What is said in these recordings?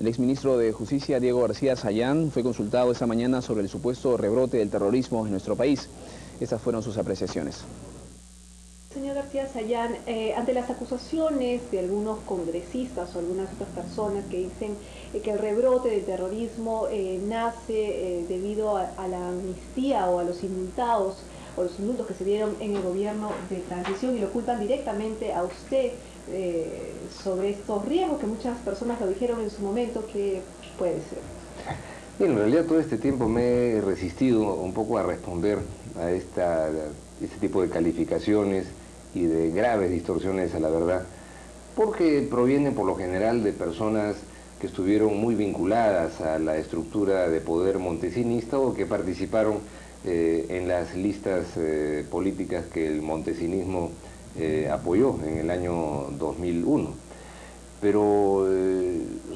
El exministro de Justicia, Diego García Sayán, fue consultado esta mañana sobre el supuesto rebrote del terrorismo en nuestro país. Estas fueron sus apreciaciones. Señor García Sayán, ante las acusaciones de algunos congresistas o algunas otras personas que dicen que el rebrote del terrorismo nace debido a la amnistía o a los indultados o los indultos que se dieron en el gobierno de transición y lo culpan directamente a usted sobre estos riesgos que muchas personas lo dijeron en su momento, ¿qué puede ser? Bien, en realidad todo este tiempo me he resistido un poco a responder a este tipo de calificaciones y de graves distorsiones a la verdad, porque provienen por lo general de personas que estuvieron muy vinculadas a la estructura de poder montesinista o que participaron en las listas políticas que el montesinismo apoyó en el año 2001. Pero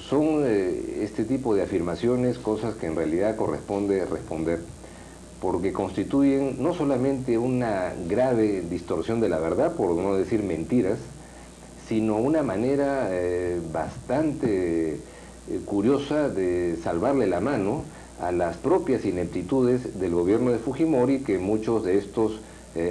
son este tipo de afirmaciones cosas que en realidad corresponde responder, porque constituyen no solamente una grave distorsión de la verdad, por no decir mentiras, sino una manera bastante curiosa de salvarle la mano a las propias ineptitudes del gobierno de Fujimori, que muchos de estos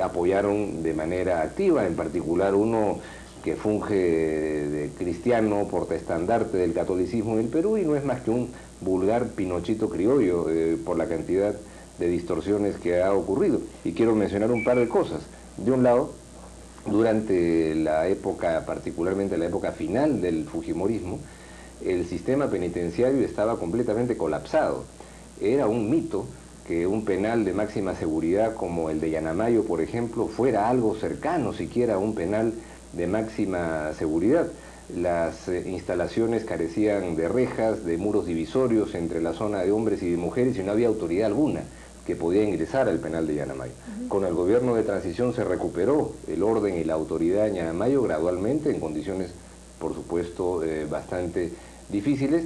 apoyaron de manera activa, en particular uno que funge de cristiano portaestandarte del catolicismo en el Perú y no es más que un vulgar pinochito criollo por la cantidad de distorsiones que ha ocurrido. Y quiero mencionar un par de cosas. De un lado, durante la época, particularmente la época final del fujimorismo, el sistema penitenciario estaba completamente colapsado. Era un mito que un penal de máxima seguridad como el de Yanamayo, por ejemplo, fuera algo cercano siquiera a un penal de máxima seguridad. Las instalaciones carecían de rejas, de muros divisorios entre la zona de hombres y de mujeres y no había autoridad alguna que podía ingresar al penal de Yanamayo. Con el gobierno de transición se recuperó el orden y la autoridad en Yanamayo gradualmente, en condiciones, por supuesto, bastante difíciles,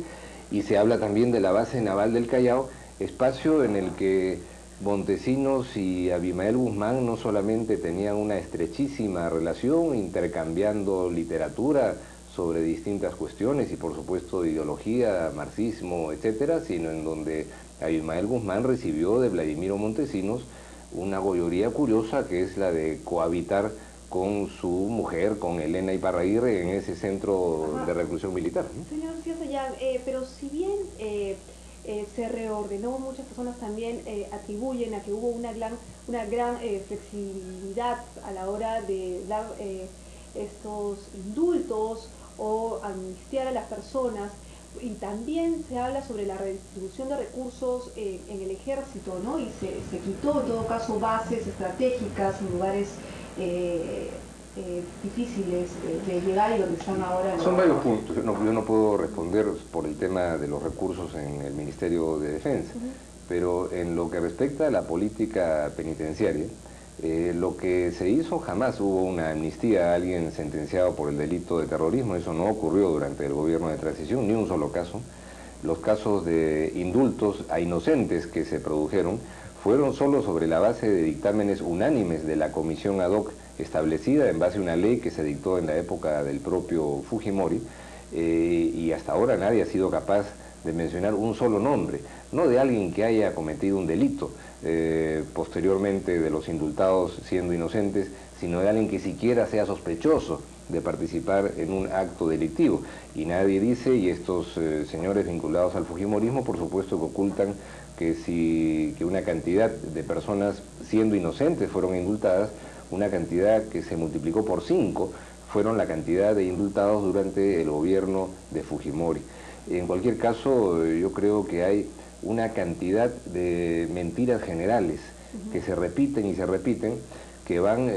y se habla también de la base naval del Callao, espacio en el que Montesinos y Abimael Guzmán no solamente tenían una estrechísima relación, intercambiando literatura sobre distintas cuestiones y por supuesto de ideología, marxismo, etcétera, sino en donde Abimael Guzmán recibió de Vladimiro Montesinos una goyoría curiosa, que es la de cohabitar con su mujer, con Elena Iparraguirre, en ese centro de reclusión militar, ¿no? Señor García Sayán, pero si bien se reordenó, muchas personas también atribuyen a que hubo una gran flexibilidad a la hora de dar estos indultos o amnistiar a las personas, y también se habla sobre la redistribución de recursos en el ejército, ¿no? Y se quitó en todo caso bases estratégicas en lugares difíciles de llegar y donde están ahora. Son varios puntos. Yo no puedo responder por el tema de los recursos en el Ministerio de Defensa, pero en lo que respecta a la política penitenciaria, lo que se hizo, jamás hubo una amnistía a alguien sentenciado por el delito de terrorismo. Eso no ocurrió durante el gobierno de transición, ni un solo caso. Los casos de indultos a inocentes que se produjeron fueron solo sobre la base de dictámenes unánimes de la comisión ad hoc establecida en base a una ley que se dictó en la época del propio Fujimori, y hasta ahora nadie ha sido capaz de mencionar un solo nombre, no de alguien que haya cometido un delito posteriormente de los indultados siendo inocentes, sino de alguien que siquiera sea sospechoso de participar en un acto delictivo. Y nadie dice, y estos señores vinculados al fujimorismo por supuesto que ocultan que una cantidad de personas siendo inocentes fueron indultadas, una cantidad que se multiplicó por 5 fueron la cantidad de indultados durante el gobierno de Fujimori. En cualquier caso, yo creo que hay una cantidad de mentiras generales que se repiten y se repiten, que van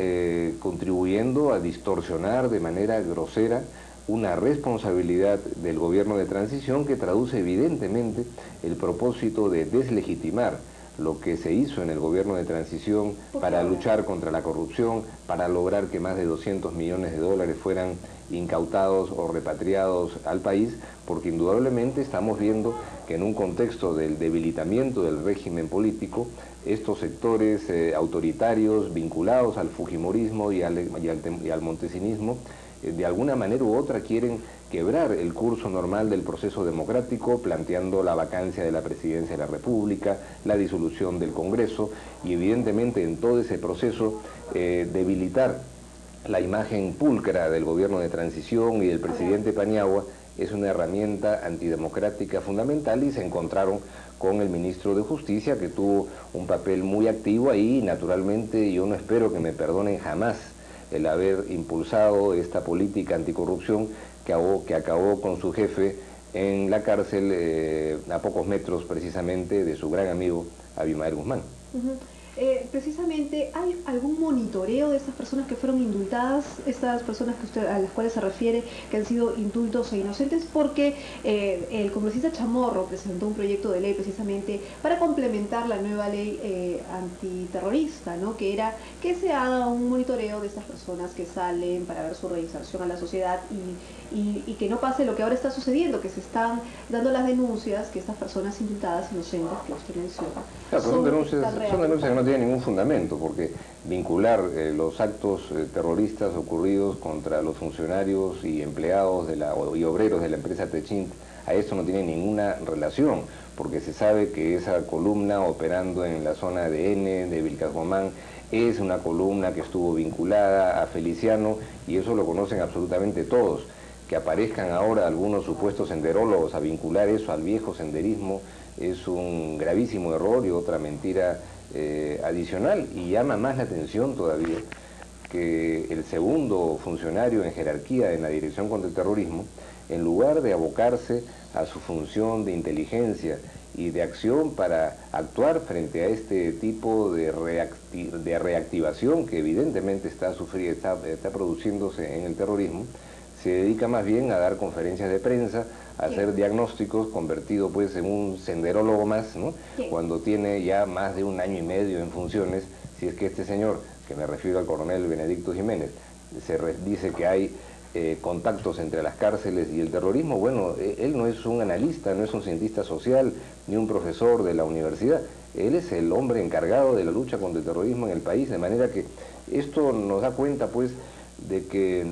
contribuyendo a distorsionar de manera grosera una responsabilidad del gobierno de transición que traduce evidentemente el propósito de deslegitimar lo que se hizo en el gobierno de transición para luchar contra la corrupción, para lograr que más de 200 millones de dólares fueran incautados o repatriados al país, porque indudablemente estamos viendo que en un contexto del debilitamiento del régimen político, estos sectores autoritarios vinculados al fujimorismo y al montesinismo, de alguna manera u otra quieren quebrar el curso normal del proceso democrático, planteando la vacancia de la presidencia de la República, la disolución del Congreso y evidentemente en todo ese proceso debilitar la imagen pulcra del gobierno de transición y del presidente Paniagua. Es una herramienta antidemocrática fundamental y se encontraron con el ministro de Justicia, que tuvo un papel muy activo ahí, y naturalmente yo no espero que me perdonen jamás el haber impulsado esta política anticorrupción que acabó con su jefe en la cárcel a pocos metros precisamente de su gran amigo Abimael Guzmán. Precisamente, ¿hay algún monitoreo de estas personas que fueron indultadas, estas personas que usted, a las cuales se refiere, que han sido indultos e inocentes? Porque el congresista Chamorro presentó un proyecto de ley precisamente para complementar la nueva ley antiterrorista, ¿no? Que era que se haga un monitoreo de estas personas que salen para ver su reinserción a la sociedad y que no pase lo que ahora está sucediendo, que se están dando las denuncias que estas personas indultadas inocentes que usted menciona. Claro, son denuncias que no tienen ningún fundamento, porque vincular los actos terroristas ocurridos contra los funcionarios y empleados y obreros de la empresa Techint a esto no tiene ninguna relación, porque se sabe que esa columna operando en la zona de N, de Vilcashuamán, es una columna que estuvo vinculada a Feliciano, y eso lo conocen absolutamente todos. Que aparezcan ahora algunos supuestos senderólogos a vincular eso al viejo senderismo es un gravísimo error y otra mentira adicional, y llama más la atención todavía que el segundo funcionario en jerarquía en la Dirección contra el Terrorismo, en lugar de abocarse a su función de inteligencia y de acción para actuar frente a este tipo de reactivación que evidentemente está produciéndose en el terrorismo, se dedica más bien a dar conferencias de prensa, a hacer diagnósticos, convertido pues en un senderólogo más, ¿no? Cuando tiene ya más de 1 año y medio en funciones, si es que este señor, que me refiero al coronel Benedicto Jiménez, dice que hay contactos entre las cárceles y el terrorismo. Bueno, él no es un analista, no es un cientista social, ni un profesor de la universidad. Él es el hombre encargado de la lucha contra el terrorismo en el país, de manera que esto nos da cuenta pues de que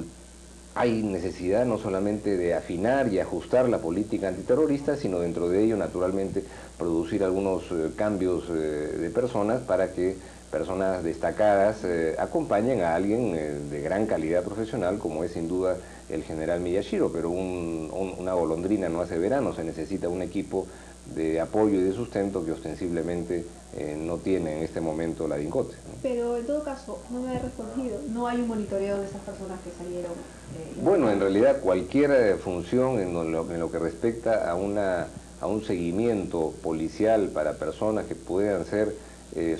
hay necesidad no solamente de afinar y ajustar la política antiterrorista, sino dentro de ello, naturalmente, producir algunos cambios de personas para que personas destacadas acompañen a alguien de gran calidad profesional, como es sin duda el general Miyashiro, pero una golondrina no hace verano, se necesita un equipo de apoyo y de sustento que ostensiblemente no tiene en este momento la DINCOT, ¿no? Pero en todo caso, no me ha respondido, no hay un monitoreo de esas personas que salieron. Bueno, en realidad cualquier función en lo que respecta a un seguimiento policial para personas que puedan ser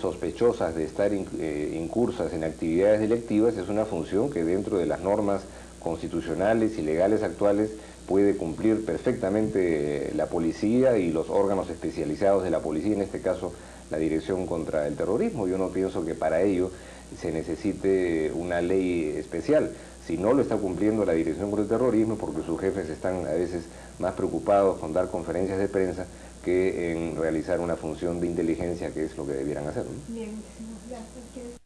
sospechosas de estar incursas en actividades delictivas es una función que dentro de las normas constitucionales y legales actuales puede cumplir perfectamente la policía y los órganos especializados de la policía, en este caso la Dirección contra el Terrorismo. Yo no pienso que para ello se necesite una ley especial. Si no lo está cumpliendo la Dirección contra el Terrorismo, porque sus jefes están a veces más preocupados con dar conferencias de prensa que en realizar una función de inteligencia, que es lo que debieran hacer, ¿no? Bien, muchísimas gracias.